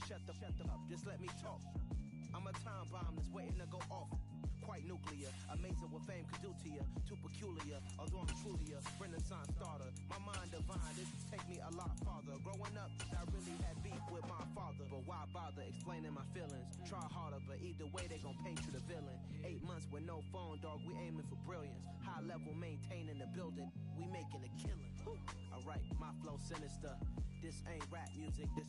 shut the up, just let me talk. I'm a time bomb that's waiting to go off. Quite nuclear, amazing what fame could do to you. Too peculiar, although I'm truly a renaissance starter. My mind divine, this take me a lot farther. Growing up, I really had beef with my father. But why bother explaining my feelings? Try harder, but either way they gon' paint you the villain. 8 months with no phone, dog, we aiming for brilliance. High level maintaining the building, we making a killing. Alright, my flow sinister. This ain't rap music, this...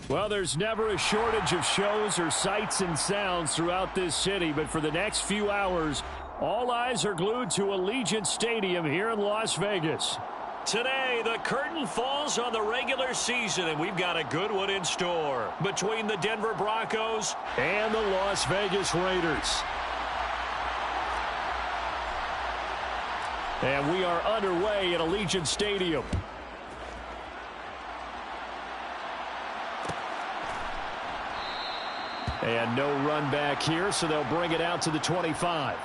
Well, there's never a shortage of shows or sights and sounds throughout this city, but for the next few hours, all eyes are glued to Allegiant Stadium here in Las Vegas. Today, the curtain falls on the regular season, and we've got a good one in store between the Denver Broncos and the Las Vegas Raiders. And we are underway at Allegiant Stadium. And no run back here, so they'll bring it out to the 25.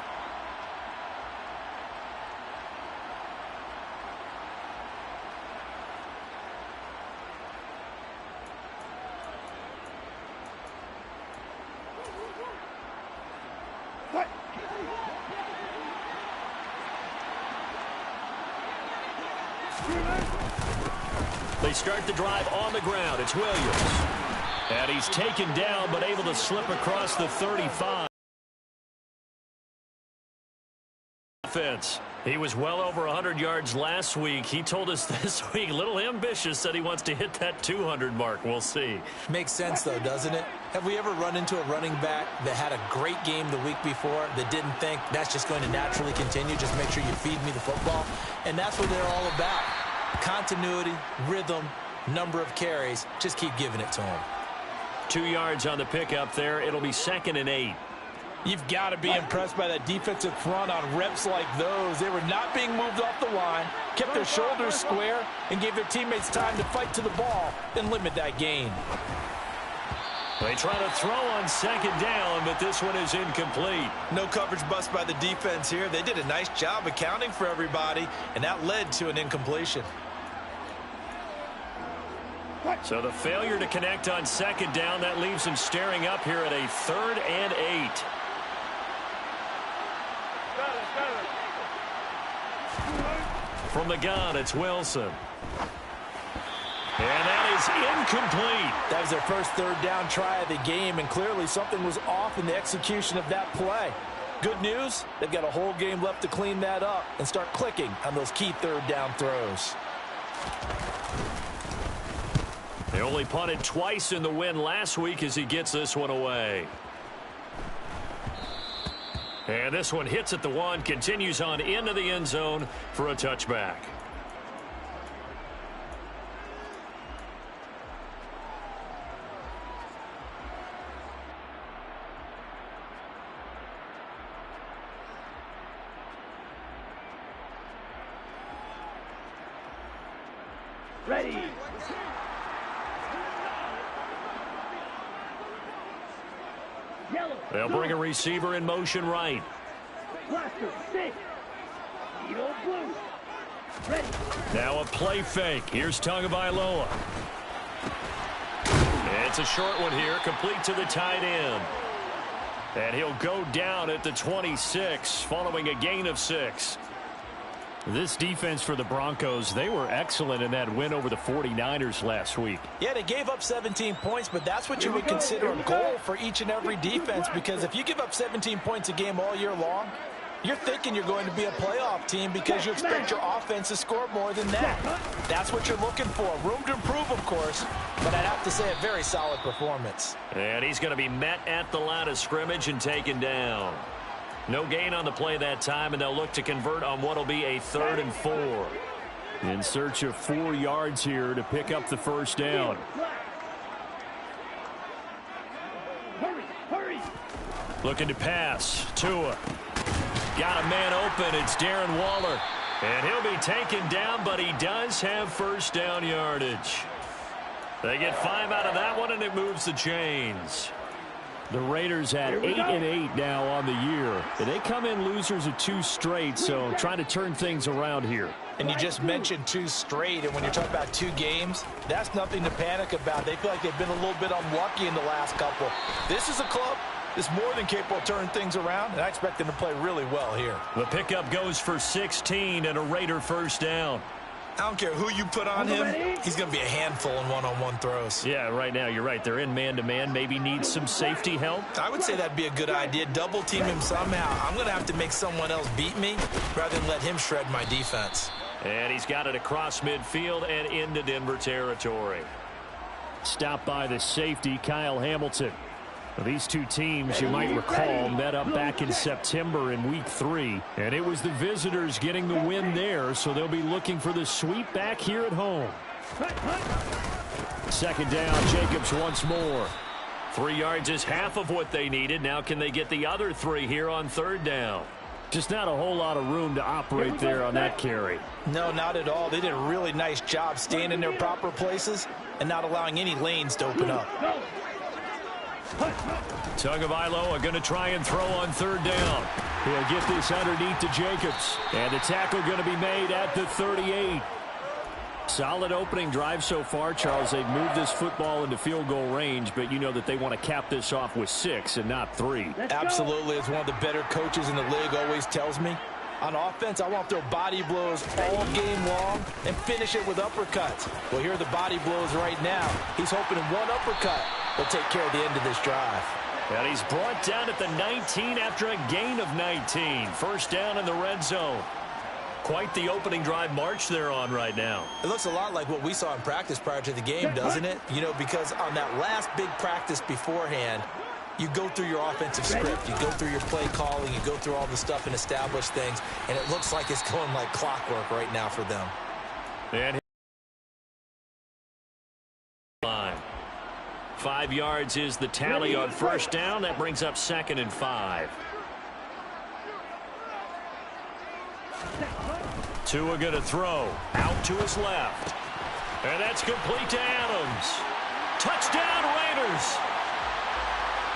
They start the drive on the ground. It's Williams. And he's taken down, but able to slip across the 35. Offense. He was well over 100 yards last week. He told us this week, a little ambitious, said he wants to hit that 200 mark. We'll see. Makes sense, though, doesn't it? Have we ever run into a running back that had a great game the week before that didn't think that's just going to naturally continue? Just make sure you feed me the football. And that's what they're all about. Continuity, rhythm, number of carries. Just keep giving it to him. 2 yards on the pickup there. It'll be 2nd and 8. You've got to be impressed by that defensive front on reps like those. They were not being moved off the line, kept their shoulders square, and gave their teammates time to fight to the ball and limit that gain. They try to throw on 2nd down, but this one is incomplete. No coverage bust by the defense here. They did a nice job accounting for everybody, and that led to an incompletion. So the failure to connect on 2nd down, that leaves him staring up here at a 3rd and 8. From the gun, it's Wilson. And that is incomplete. That was their first 3rd down try of the game, and clearly something was off in the execution of that play. Good news, they've got a whole game left to clean that up and start clicking on those key 3rd down throws. They only punted twice in the win last week as he gets this one away. And this one hits at the 1, continues on into the end zone for a touchback. Ready. They'll bring a receiver in motion right. Blaster, 6. Eagle blue. Ready. Now a play fake. Here's Tagovailoa. It's a short one here, complete to the tight end. And he'll go down at the 26, following a gain of 6. This defense for the Broncos, they were excellent in that win over the 49ers last week. Yeah, they gave up 17 points, but that's what you would consider a goal for each and every defense, because if you give up 17 points a game all year long, you're thinking you're going to be a playoff team because you expect your offense to score more than that. That's what you're looking for. Room to improve, of course, but I'd have to say a very solid performance. And he's going to be met at the line of scrimmage and taken down. No gain on the play that time, and they'll look to convert on what will be a 3rd and 4. In search of 4 yards here to pick up the first down. Looking to pass. Tua. Got a man open. It's Darren Waller. And he'll be taken down, but he does have first down yardage. They get 5 out of that one, and it moves the chains. The Raiders at 8-8 now on the year. They come in losers of 2 straight, so trying to turn things around here. And you just mentioned 2 straight, and when you're talking about 2 games, that's nothing to panic about. They feel like they've been a little bit unlucky in the last couple. This is a club that's more than capable of turning things around, and I expect them to play really well here. The pickup goes for 16 and a Raider first down. I don't care who you put on him, he's going to be a handful in one-on-one throws. Yeah, right now, you're right. They're in man-to-man. Maybe need some safety help. I would say that'd be a good idea. Double team him somehow. I'm going to have to make someone else beat me rather than let him shred my defense. And he's got it across midfield and into Denver territory. Stopped by the safety, Kyle Hamilton. These two teams, you might recall, met up back in September in Week 3. And it was the visitors getting the win there, so they'll be looking for the sweep back here at home. Second down, Jacobs once more. 3 yards is half of what they needed. Now can they get the other 3 here on third down? Just not a whole lot of room to operate there on that carry. No, not at all. They did a really nice job staying in their proper places and not allowing any lanes to open up. Tagovailoa are going to try and throw on third down. He'll get this underneath to Jacobs. And the tackle going to be made at the 38. Solid opening drive so far, Charles. They've moved this football into field goal range, but you know that they want to cap this off with 6 and not 3. Absolutely. As one of the better coaches in the league always tells me, on offense, I want to throw body blows all game long and finish it with uppercuts. Well, here are the body blows right now. He's hoping in one uppercut will take care of the end of this drive. And he's brought down at the 19 after a gain of 19. First down in the red zone. Quite the opening drive march they're on right now. It looks a lot like what we saw in practice prior to the game, doesn't it? You know, because on that last big practice beforehand, you go through your offensive script. You go through your play calling. You go through all the stuff and establish things. And it looks like it's going like clockwork right now for them. And 5 yards is the tally on first down. That brings up 2nd and 5. Tua going to throw out to his left. And that's complete to Adams. Touchdown Raiders.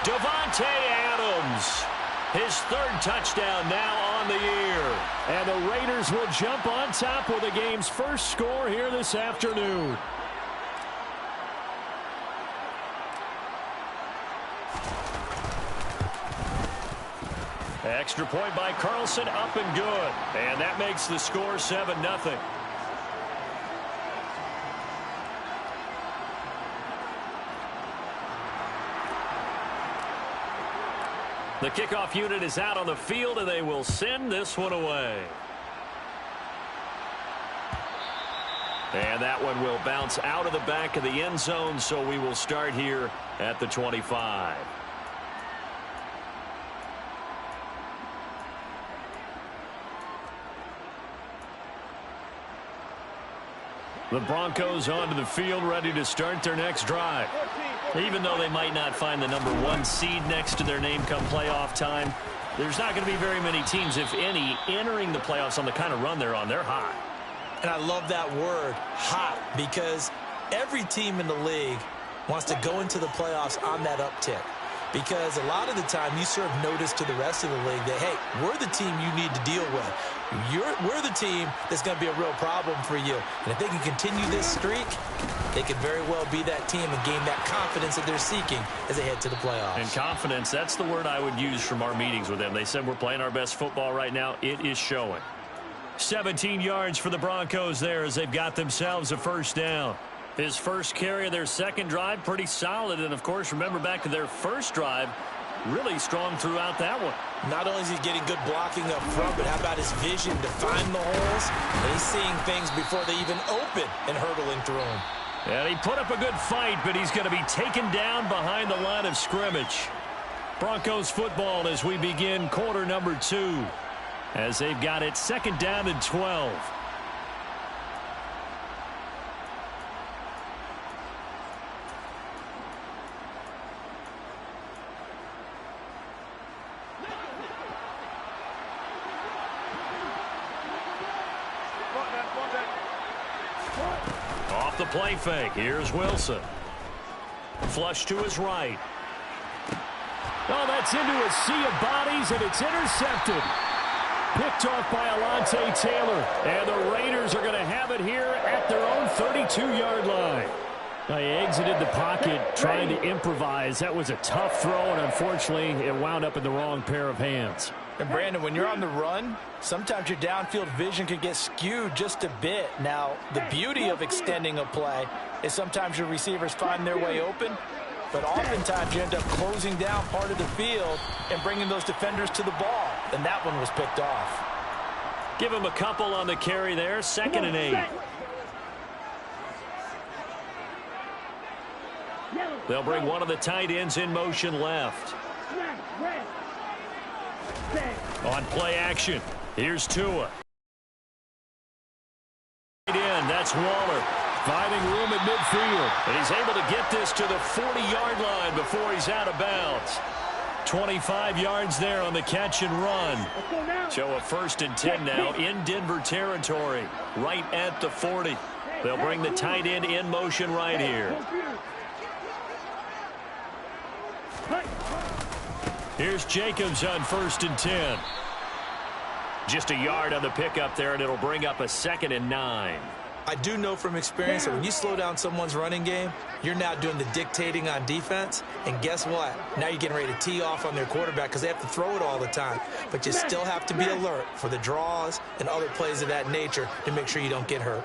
Davante Adams. His 3rd touchdown now on the year. And the Raiders will jump on top with the game's first score here this afternoon. Extra point by Carlson, up and good. And that makes the score 7-0. The kickoff unit is out on the field, and they will send this one away. And that one will bounce out of the back of the end zone, so we will start here at the 25. The Broncos onto the field, ready to start their next drive. Even though they might not find the number 1 seed next to their name come playoff time, there's not going to be very many teams, if any, entering the playoffs on the kind of run they're on. They're hot. And I love that word, hot, because every team in the league wants to go into the playoffs on that uptick. Because a lot of the time you serve notice to the rest of the league that, hey, we're the team you need to deal with. We're the team that's going to be a real problem for you. And if they can continue this streak, they could very well be that team and gain that confidence that they're seeking as they head to the playoffs. And confidence, that's the word I would use from our meetings with them. They said we're playing our best football right now. It is showing. 17 yards for the Broncos there as they've got themselves a first down. His first carry of their second drive, pretty solid. And, of course, remember back to their first drive, really strong throughout that one. Not only is he getting good blocking up front, but how about his vision to find the holes? And he's seeing things before they even open and hurtling through them. And he put up a good fight, but he's going to be taken down behind the line of scrimmage. Broncos football as we begin quarter number 2. As they've got it 2nd down and 12. Off the play fake. Here's Wilson. Flush to his right. Oh, that's into a sea of bodies, and it's intercepted. picked off by Alontae Taylor. And the Raiders are going to have it here at their own 32-yard line. Now he exited the pocket trying to improvise. That was a tough throw, and unfortunately, it wound up in the wrong pair of hands. And Brandon, when you're on the run, sometimes your downfield vision can get skewed just a bit. Now, the beauty of extending a play is sometimes your receivers find their way open, but oftentimes you end up closing down part of the field and bringing those defenders to the ball. And that one was picked off. Give him a couple on the carry there, 2nd and 8. They'll bring one of the tight ends in motion left. On play action, here's Tua. That's Waller. Finding room at midfield. And he's able to get this to the 40-yard line before he's out of bounds. 25 yards there on the catch and run. Show a 1st and 10 now in Denver territory. Right at the 40. They'll bring the tight end in motion right here. Here's Jacobs on 1st and 10. Just a yard on the pickup there, and it'll bring up a 2nd and 9. I do know from experience that when you slow down someone's running game, you're now doing the dictating on defense. And guess what? Now you're getting ready to tee off on their quarterback because they have to throw it all the time. But you still have to be alert for the draws and other plays of that nature to make sure you don't get hurt.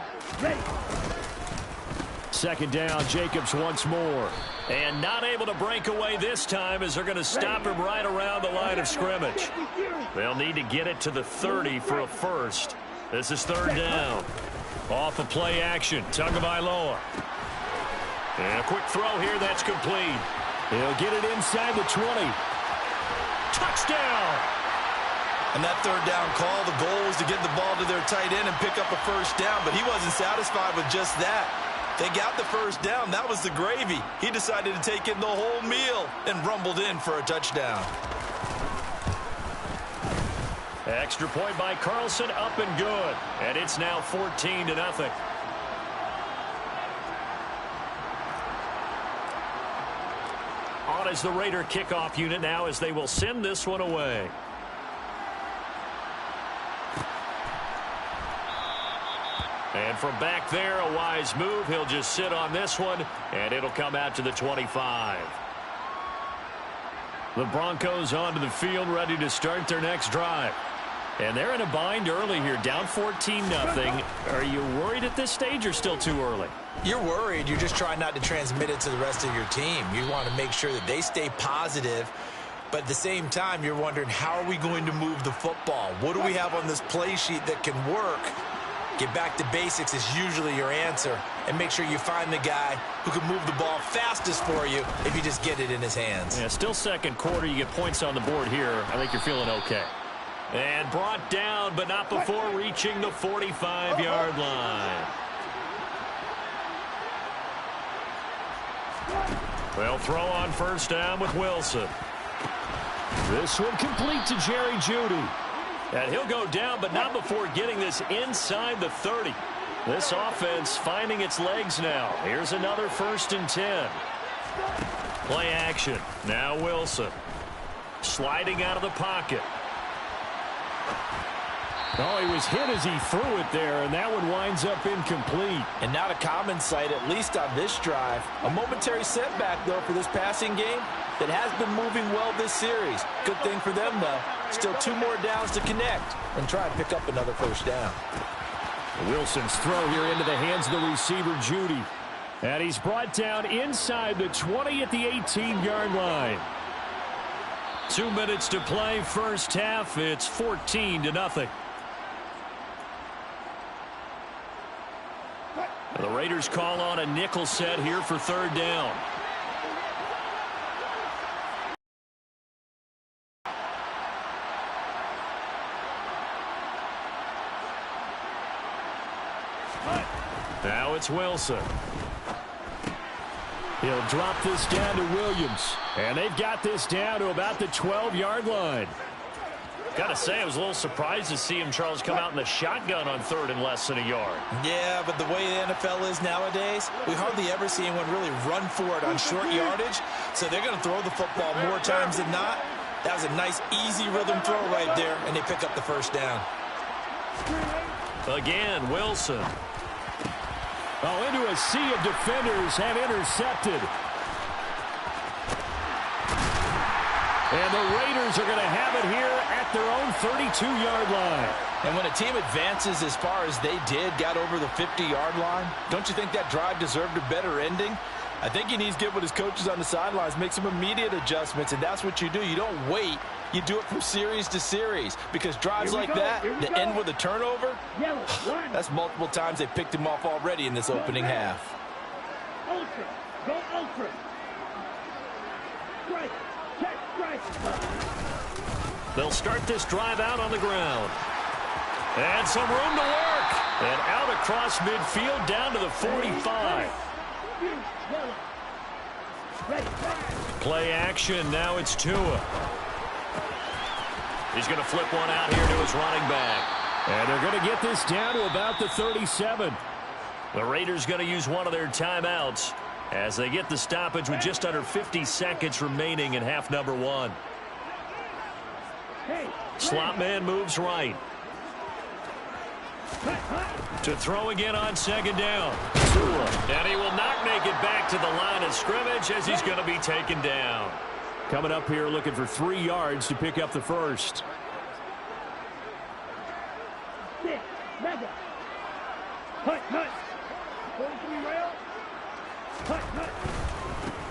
2nd down, Jacobs once more. And not able to break away this time as they're going to stop him right around the line of scrimmage. They'll need to get it to the 30 for a first. This is 3rd down. Off of play action, Tagovailoa. And a quick throw here, that's complete. He'll get it inside the 20. Touchdown! And that 3rd down call, the goal was to get the ball to their tight end and pick up a 1st down, but he wasn't satisfied with just that. They got the 1st down. That was the gravy. He decided to take in the whole meal and rumbled in for a touchdown. Extra point by Carlson, up and good. And it's now 14-0. On is the Raider kickoff unit now as they will send this one away. And from back there, a wise move. He'll just sit on this one, and it'll come out to the 25. The Broncos onto the field, ready to start their next drive. And they're in a bind early here, down 14-0. Are you worried at this stage or still too early? You're worried. You're just trying not to transmit it to the rest of your team. You want to make sure that they stay positive. But at the same time, you're wondering, how are we going to move the football? What do we have on this play sheet that can work? Get back to basics is usually your answer. And make sure you find the guy who can move the ball fastest for you if you just get it in his hands. Yeah, still 2nd quarter. You get points on the board here. I think you're feeling okay. And brought down, but not before reaching the 45-yard line. They'll throw on 1st down with Wilson. This one complete to Jerry Jeudy. And he'll go down, but not before getting this inside the 30. This offense finding its legs now. Here's another 1st and 10. Play action. Now Wilson. Sliding out of the pocket. Oh, he was hit as he threw it there, and that one winds up incomplete. And not a common sight, at least on this drive. A momentary setback, though, for this passing game that has been moving well this series. Good thing for them, though. Still 2 more downs to connect and try and pick up another 1st down. Wilson's throw here into the hands of the receiver, Jeudy. And he's brought down inside the 20 at the 18-yard line. 2 minutes to play, first half. It's 14-0. The Raiders call on a nickel set here for 3rd down. Now it's Wilson. He'll drop this down to Williams. And they've got this down to about the 12-yard line. Got to say, I was a little surprised to see him, Charles, come out in the shotgun on 3rd and less than a yard. Yeah, but the way the NFL is nowadays, we hardly ever see anyone really run for it on short yardage. So they're going to throw the football more times than not. That was a nice, easy rhythm throw right there, and they pick up the first down. Again, Wilson. Oh, into a sea of defenders and intercepted. And the Raiders are going to have it here at their own 32-yard line. And when a team advances as far as they did, got over the 50-yard line, don't you think that drive deserved a better ending? I think he needs to get with his coaches on the sidelines, make some immediate adjustments, and that's what you do. You don't wait. You do it from series to series, because drives like that end with a turnover, that's multiple times they picked him off already in this opening half. Ultra. Go ultra. Strike. Check strike. They'll start this drive out on the ground. And some room to work. And out across midfield down to the 45. Play action. Now it's Tua. He's going to flip one out here to his running back. And they're going to get this down to about the 37. The Raiders going to use one of their timeouts as they get the stoppage with just under 50 seconds remaining in half number one. Slot man moves right. To throw again on second down. And he will not make it back to the line of scrimmage as he's going to be taken down. Coming up here looking for 3 yards to pick up the first.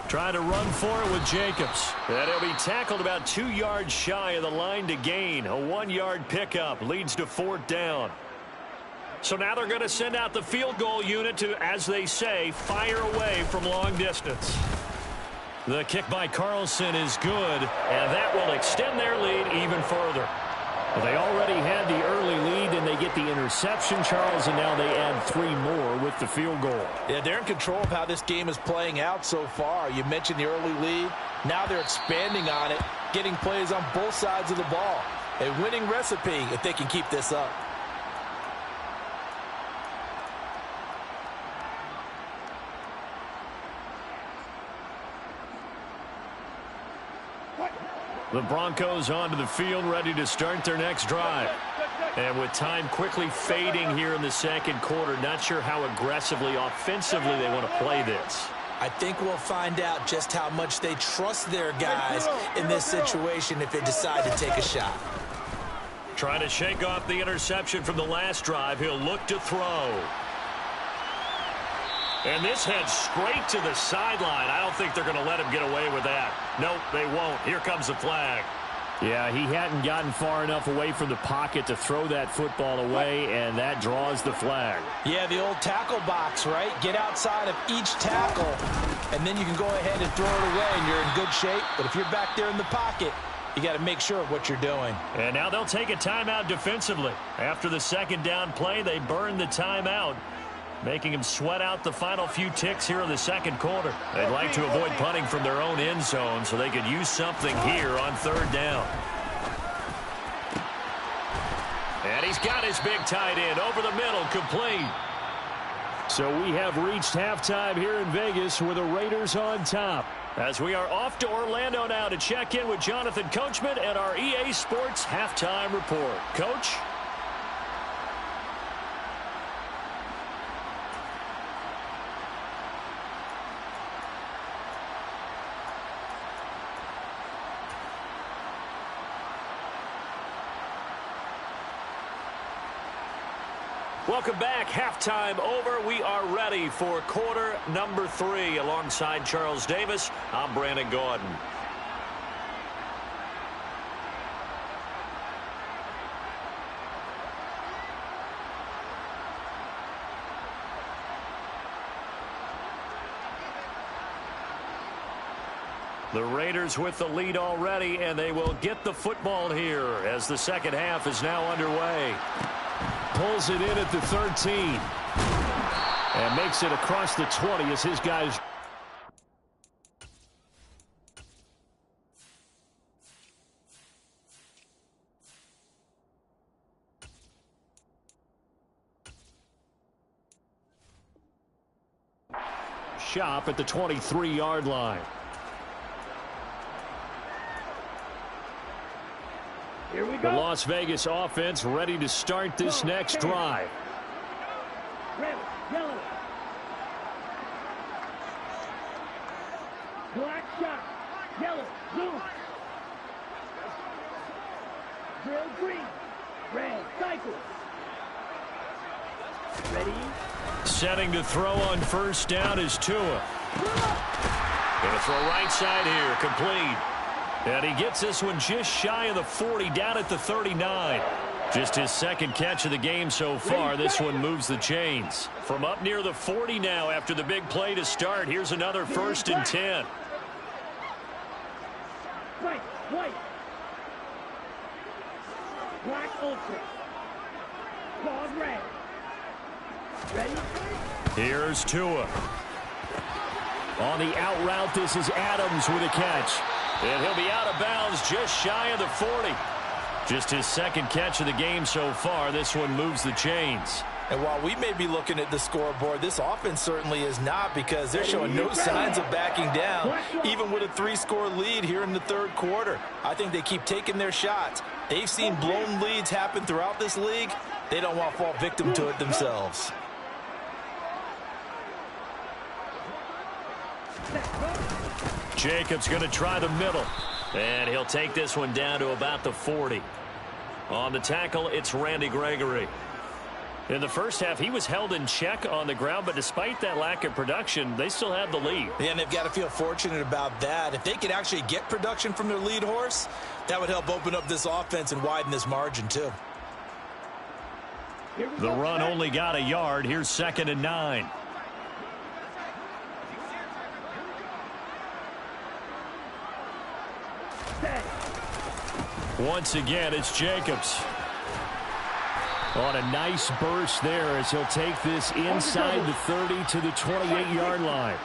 Trying to run for it with Jacobs. And he'll be tackled about 2 yards shy of the line to gain. A 1-yard pickup leads to 4th down. So now they're going to send out the field goal unit to, as they say, fire away from long distance. The kick by Carlson is good, and that will extend their lead even further. Well, they already had the early lead, and they get the interception, Charles, and now they add 3 more with the field goal. Yeah, they're in control of how this game is playing out so far. You mentioned the early lead. Now they're expanding on it, getting plays on both sides of the ball. A winning recipe if they can keep this up. The Broncos onto the field, ready to start their next drive. And with time quickly fading here in the second quarter, not sure how aggressively, offensively they want to play this. I think we'll find out just how much they trust their guys in this situation if they decide to take a shot. Trying to shake off the interception from the last drive. He'll look to throw. And this heads straight to the sideline. I don't think they're going to let him get away with that. Nope, they won't. Here comes the flag. Yeah, he hadn't gotten far enough away from the pocket to throw that football away, and that draws the flag. Yeah, the old tackle box, right? Get outside of each tackle, and then you can go ahead and throw it away, and you're in good shape. But if you're back there in the pocket, you got to make sure of what you're doing. And now they'll take a timeout defensively. After the second down play, they burn the timeout, making them sweat out the final few ticks here in the second quarter. They'd like to avoid punting from their own end zone so they could use something here on 3rd down. And he's got his big tight end over the middle, complete. So we have reached halftime here in Vegas with the Raiders on top. As we are off to Orlando now to check in with Jonathan Coachman and our EA Sports Halftime Report. Coach? Welcome back. Halftime over. We are ready for quarter number 3. Alongside Charles Davis, I'm Brandon Gordon. The Raiders with the lead already, and they will get the football here as the second half is now underway. Pulls it in at the 13 and makes it across the 20 as his guys. Shop at the 23-yard line. Here we The go. Las Vegas offense ready to start this next drive. Red, yellow. Black shot. Yellow, blue. Drill green. Red, cycle. Ready? Setting to throw on first down is Tua. Going to throw right side here, complete. And he gets this one just shy of the 40, down at the 39. Just his second catch of the game so far. This one moves the chains. From up near the 40 now after the big play to start. Here's another 1st and 10. Right, white. Black ultra. Claws red. Ready? Here's Tua. On the out route, this is Adams with a catch. And he'll be out of bounds just shy of the 40. Just his second catch of the game so far. This one moves the chains. And while we may be looking at the scoreboard, this offense certainly is not, because they're showing no signs of backing down, even with a 3-score lead here in the third quarter. I think they keep taking their shots. They've seen blown leads happen throughout this league. They don't want to fall victim to it themselves. Jacobs going to try the middle. And he'll take this one down to about the 40. On the tackle, it's Randy Gregory. In the first half, he was held in check on the ground, but despite that lack of production, they still had the lead. Yeah, and they've got to feel fortunate about that. If they could actually get production from their lead horse, that would help open up this offense and widen this margin too. The run only got a yard. Here's 2nd and 9. Once again, it's Jacobs. On a nice burst there as he'll take this inside the 30 to the 28-yard line.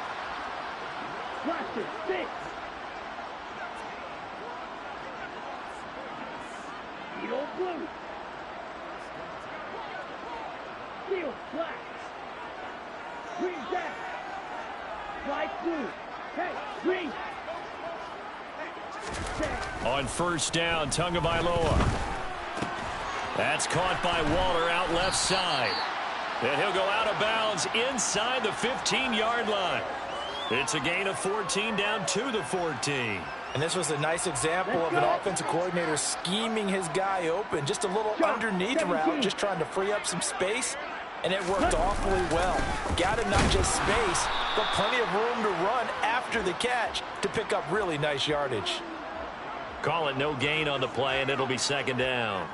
Blaster, 6. Needle blue. Steel black. Green jack. Light blue. Hey, green. On first down, Tagovailoa. That's caught by Waller out left side. And he'll go out of bounds inside the 15-yard line. It's a gain of 14 down to the 14. And this was a nice example of an offensive coordinator scheming his guy open. Just a little underneath route, just trying to free up some space. And it worked awfully well. Got him not just space, but plenty of room to run after the catch to pick up really nice yardage. Call it no gain on the play, and it'll be 2nd down.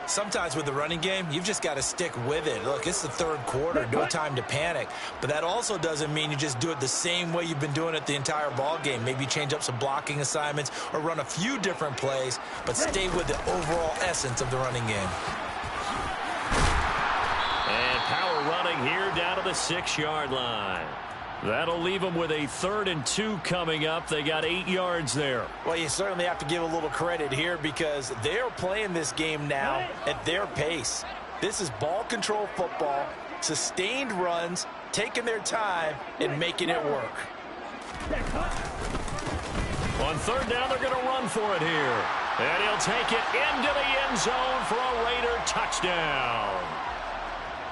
Sometimes with the running game, you've just got to stick with it. Look, it's the third quarter, no time to panic. But that also doesn't mean you just do it the same way you've been doing it the entire ball game. Maybe change up some blocking assignments or run a few different plays, but stay with the overall essence of the running game. And power running here down to the 6-yard line. That'll leave them with a 3rd and 2 coming up. They got 8 yards there. Well, you certainly have to give a little credit here because they're playing this game now at their pace. This is ball control football, sustained runs, taking their time, and making it work. On 3rd down, they're going to run for it here. And he'll take it into the end zone for a Raider touchdown.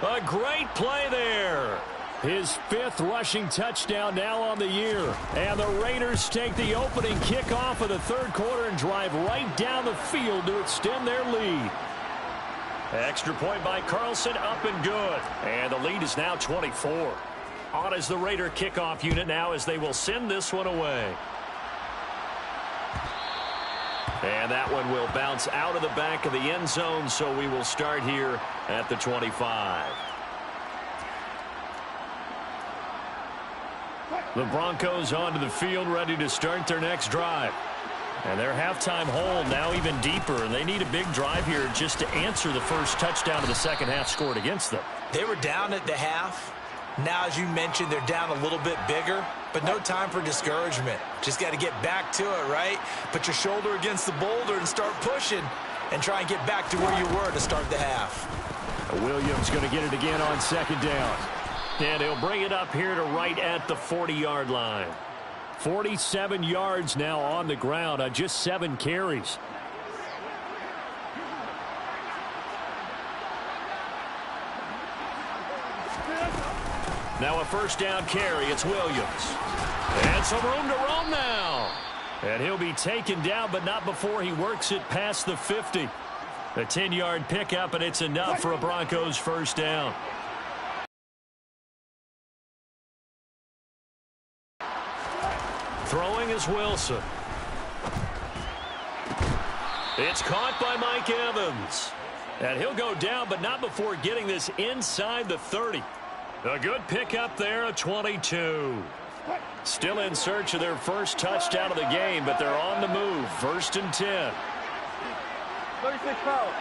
A great play there. His 5th rushing touchdown now on the year. And the Raiders take the opening kickoff of the third quarter and drive right down the field to extend their lead. Extra point by Carlson, up and good. And the lead is now 24. On is the Raider kickoff unit now as they will send this one away. And that one will bounce out of the back of the end zone, so we will start here at the 25. The Broncos onto the field, ready to start their next drive. And their halftime hole now even deeper, and they need a big drive here just to answer the first touchdown of the second half scored against them. They were down at the half. Now, as you mentioned, they're down a little bit bigger, but no time for discouragement. Just got to get back to it, right? Put your shoulder against the boulder and start pushing and try and get back to where you were to start the half. Williams going to get it again on 2nd down. And he'll bring it up here to right at the 40-yard line. 47 yards now on the ground on just 7 carries. Now a first down carry. It's Williams. And some room to roam now. And he'll be taken down, but not before he works it past the 50. A 10-yard pickup, and it's enough for a Broncos first down. Throwing is Wilson. It's caught by Mike Evans. And he'll go down, but not before getting this inside the 30. A good pickup there, a 22. Still in search of their first touchdown of the game, but they're on the move. 1st and 10. 36 foul.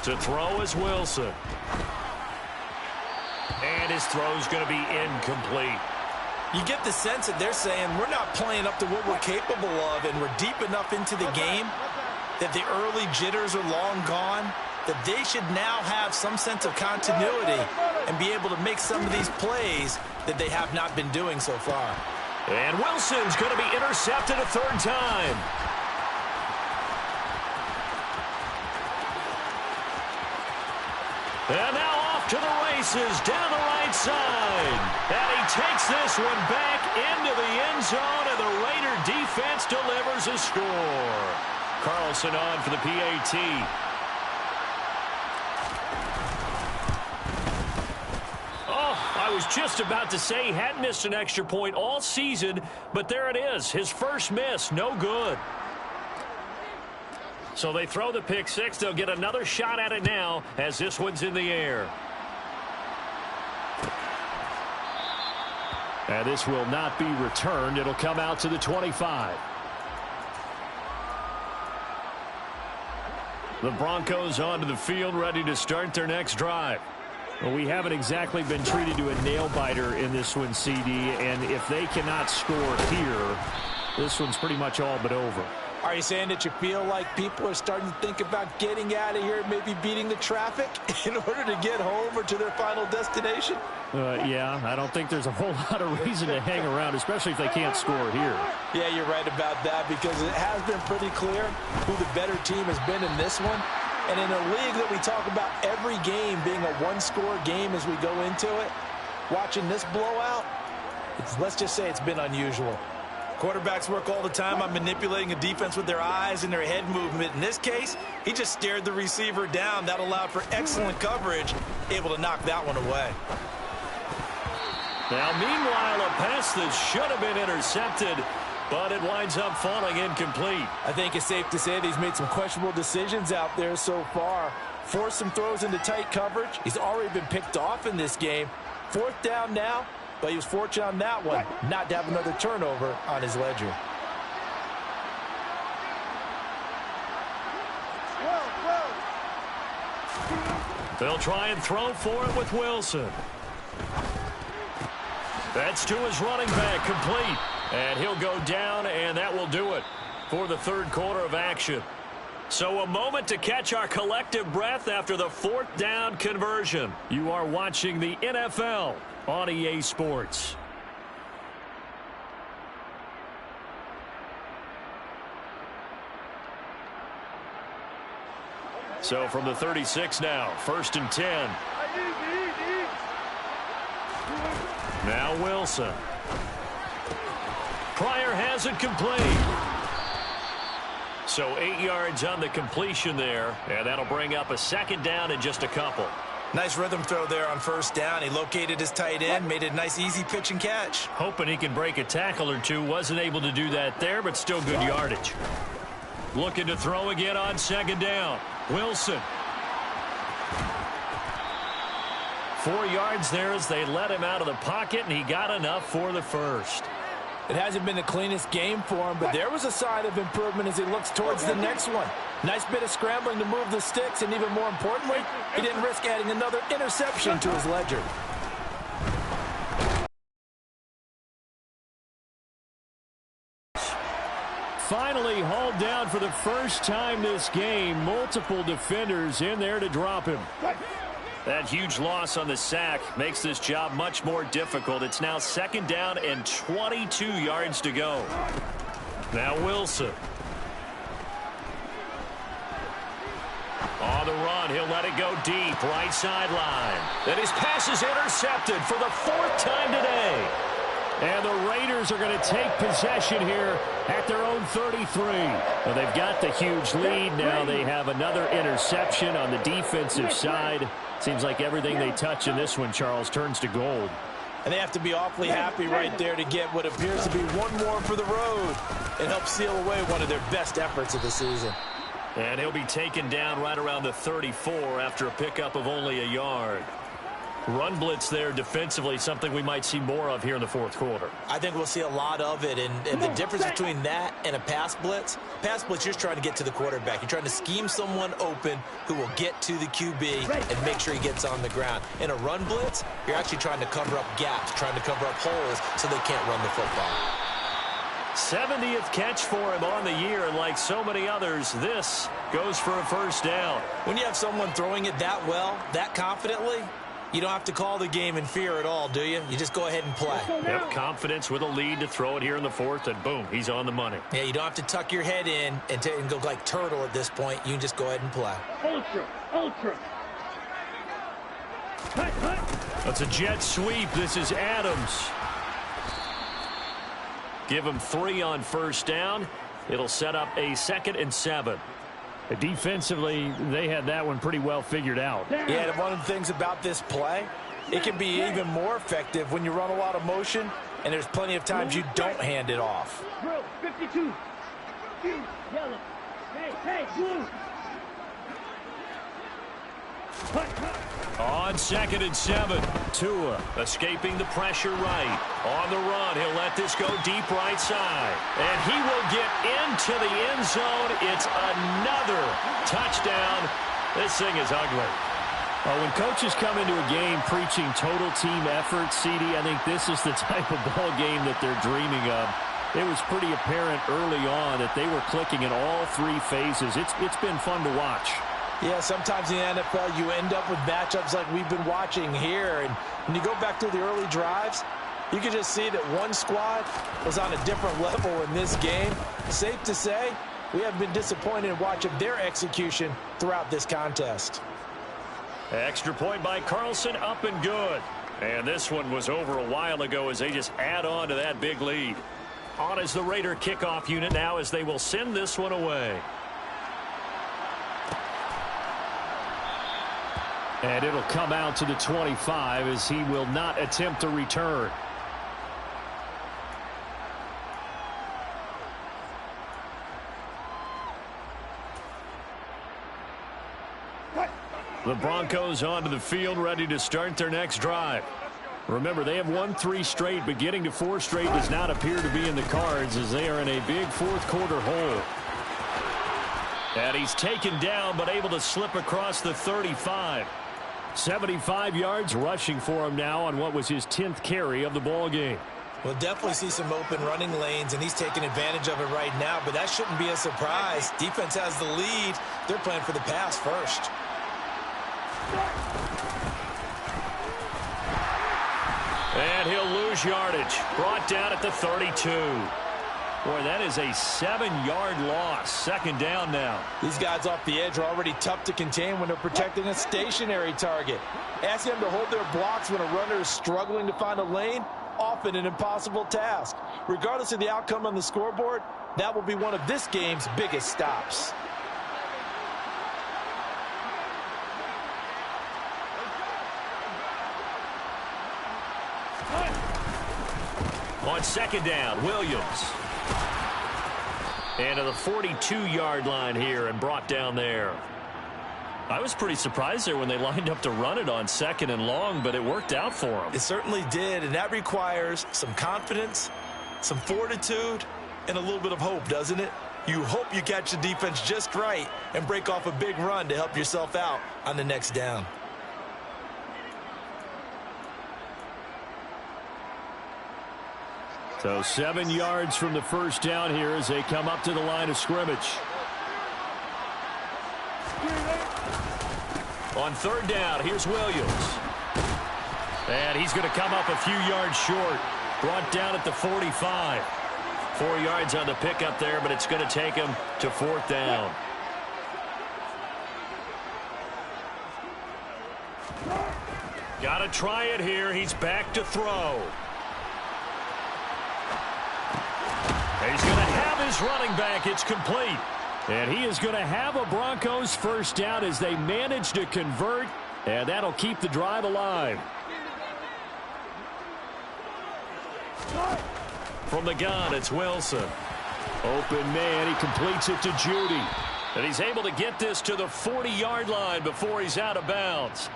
To throw is Wilson. And his throw's going to be incomplete. You get the sense that they're saying we're not playing up to what we're capable of, and we're deep enough into the game that the early jitters are long gone, that they should now have some sense of continuity and be able to make some of these plays that they have not been doing so far. And Wilson's going to be intercepted a 3rd time. And now off to the races down the right side. And he takes this one back into the end zone, and the Raider defense delivers a score. Carlson on for the PAT. I was just about to say he hadn't missed an extra point all season, but there it is. His first miss, no good. So they throw the pick six. They'll get another shot at it now as this one's in the air. And this will not be returned. It'll come out to the 25. The Broncos onto the field, ready to start their next drive. Well, we haven't exactly been treated to a nail-biter in this one, CD, and if they cannot score here, this one's pretty much all but over. Are you saying that you feel like people are starting to think about getting out of here, maybe beating the traffic in order to get home or to their final destination? Yeah, I don't think there's a whole lot of reason to hang around, especially if they can't score here. Yeah, you're right about that, because it has been pretty clear who the better team has been in this one. And in a league that we talk about every game being a one-score game as we go into it, watching this blowout, let's just say it's been unusual. Quarterbacks work all the time on manipulating a defense with their eyes and their head movement. In this case, he just stared the receiver down. That allowed for excellent coverage, able to knock that one away. Now, meanwhile, a pass that should have been intercepted, but it winds up falling incomplete. I think it's safe to say that he's made some questionable decisions out there so far. Forced some throws into tight coverage. He's already been picked off in this game. 4th down now, but he was fortunate on that one not to have another turnover on his ledger. They'll try and throw for it with Wilson. That's to his running back, complete. And he'll go down, and that will do it for the 3rd quarter of action. So a moment to catch our collective breath after the 4th down conversion. You are watching the NFL on EA Sports. So from the 36 now, 1st and 10. Now Wilson. Pryor has it complete. So 8 yards on the completion there, and that'll bring up a 2nd down and just a couple. Nice rhythm throw there on 1st down. He located his tight end, made it a nice easy pitch and catch. Hoping he can break a tackle or two. Wasn't able to do that there, but still good yardage. Looking to throw again on 2nd down. Wilson. 4 yards there as they let him out of the pocket, and he got enough for the first. It hasn't been the cleanest game for him, but there was a sign of improvement as he looks towards the next one. Nice bit of scrambling to move the sticks, and even more importantly, he didn't risk adding another interception to his ledger. Finally hauled down for the first time this game. Multiple defenders in there to drop him. That huge loss on the sack makes this job much more difficult. It's now 2nd down and 22 yards to go. Now Wilson. On the run, he'll let it go deep, right sideline. And his pass is intercepted for the 4th time today. And the Raiders are going to take possession here at their own 33. Well, they've got the huge lead. Now they have another interception on the defensive side. Seems like everything they touch in this one, Charles, turns to gold. And they have to be awfully happy right there to get what appears to be one more for the road and help seal away one of their best efforts of the season. And he'll be taken down right around the 34 after a pickup of only a yard. Run blitz there defensively, something we might see more of here in the 4th quarter. I think we'll see a lot of it, and the difference between that and a pass blitz, you're just trying to get to the quarterback. You're trying to scheme someone open who will get to the QB and make sure he gets on the ground. In a run blitz, you're actually trying to cover up gaps, trying to cover up holes so they can't run the football. 70th catch for him on the year, and like so many others, this goes for a first down. When you have someone throwing it that well, that confidently, you don't have to call the game in fear at all, do you? You just go ahead and play. Yep, confidence with a lead to throw it here in the 4th, and boom, he's on the money. Yeah, you don't have to tuck your head in and go like turtle at this point. You can just go ahead and play. Ultra. That's a jet sweep. This is Adams. Give him 3 on first down. It'll set up a 2nd and 7. Defensively, they had that one pretty well figured out. Yeah, and one of the things about this play, it can be even more effective when you run a lot of motion, and there's plenty of times you don't hand it off. 52. Yellow. Hey, blue. On 2nd and 7, Tua escaping the pressure right. On the run, he'll let this go deep right side. And he will get into the end zone. It's another touchdown. This thing is ugly. Well, when coaches come into a game preaching total team effort, CD, I think this is the type of ball game that they're dreaming of. It was pretty apparent early on that they were clicking in all 3 phases. It's been fun to watch. Yeah, sometimes in the NFL you end up with matchups like we've been watching here. And when you go back through the early drives, you can just see that one squad was on a different level in this game. Safe to say, we have been disappointed in watching their execution throughout this contest. Extra point by Carlson, up and good. And this one was over a while ago as they just add on to that big lead. On is the Raider kickoff unit now as they will send this one away. And it'll come out to the 25 as he will not attempt to return. The Broncos onto the field, ready to start their next drive. Remember, they have won 3 straight, but getting to 4 straight does not appear to be in the cards as they are in a big 4th quarter hole. And he's taken down, but able to slip across the 35. 75 yards rushing for him now on what was his 10th carry of the ball game. We'll definitely see some open running lanes, and he's taking advantage of it right now, but that shouldn't be a surprise. Defense has the lead. They're playing for the pass first. And he'll lose yardage. Brought down at the 32. Boy, that is a 7-yard loss. 2nd down now. These guys off the edge are already tough to contain when they're protecting a stationary target. Asking them to hold their blocks when a runner is struggling to find a lane, often an impossible task. Regardless of the outcome on the scoreboard, that will be one of this game's biggest stops. On 2nd down, Williams. And to the 42-yard line here and brought down there. I was pretty surprised there when they lined up to run it on 2nd and long, but it worked out for them. It certainly did, and that requires some confidence, some fortitude, and a little bit of hope, doesn't it? You hope you catch the defense just right and break off a big run to help yourself out on the next down. So 7 yards from the first down here as they come up to the line of scrimmage. On 3rd down, here's Williams. And he's going to come up a few yards short. Brought down at the 45. 4 yards on the pickup there, but it's going to take him to 4th down. Got to try it here. He's back to throw. He's going to have his running back. It's complete. And he is going to have a Broncos first down as they manage to convert, and that'll keep the drive alive. From the gun, it's Wilson. Open man, he completes it to Judy. And he's able to get this to the 40-yard line before he's out of bounds.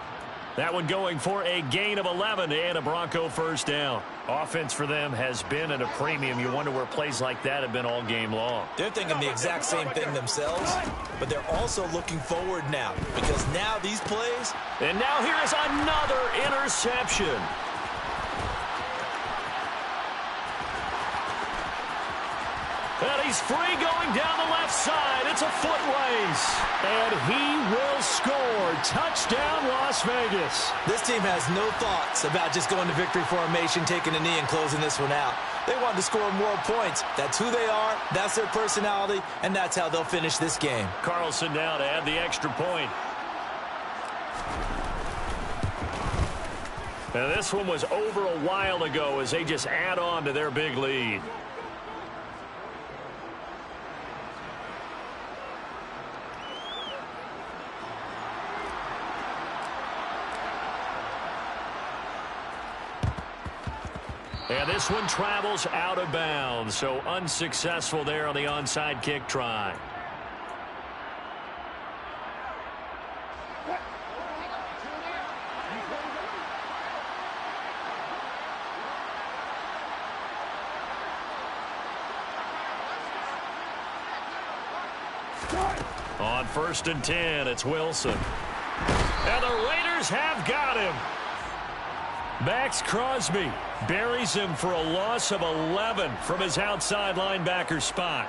That one going for a gain of 11 and a Bronco first down. Offense for them has been at a premium. You wonder where plays like that have been all game long. They're thinking the exact same thing themselves, but they're also looking forward now because now these plays. And now here is another interception. And he's free going down the left side. It's a foot race. And he will score. Touchdown, Las Vegas. This team has no thoughts about just going to victory formation, taking a knee, and closing this one out. They want to score more points. That's who they are. That's their personality. And that's how they'll finish this game. Carlson now to add the extra point. Now this one was over a while ago as they just add on to their big lead. And this one travels out of bounds, so unsuccessful there on the onside kick try. On 1st and 10, it's Wilson. And the Raiders have got him. Max Crosby buries him for a loss of 11 from his outside linebacker spot.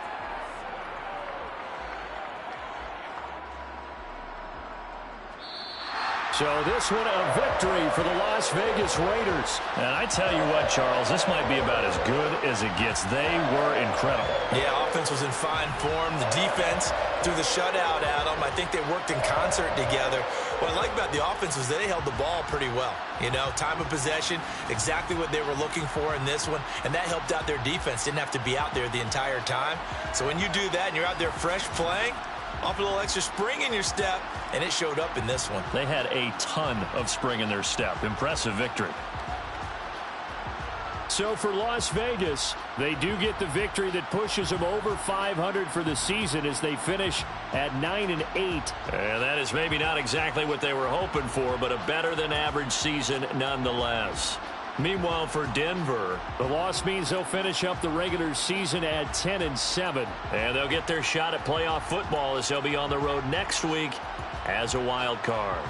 So this one a victory for the Las Vegas Raiders. And I tell you what, Charles, this might be about as good as it gets. They were incredible. Yeah, offense was in fine form. The defense threw the shutout at them. I think they worked in concert together. What I like about the offense was they held the ball pretty well. You know, time of possession, exactly what they were looking for in this one. And that helped out their defense. Didn't have to be out there the entire time. So when you do that and you're out there fresh playing, off a little extra spring in your step, and it showed up in this one. They had a ton of spring in their step. Impressive victory. So for Las Vegas, they do get the victory that pushes them over 500 for the season as they finish at 9-8. And that is maybe not exactly what they were hoping for, but a better than average season nonetheless. Meanwhile, for Denver, the loss means they'll finish up the regular season at 10-7. And they'll get their shot at playoff football as they'll be on the road next week as a wild card.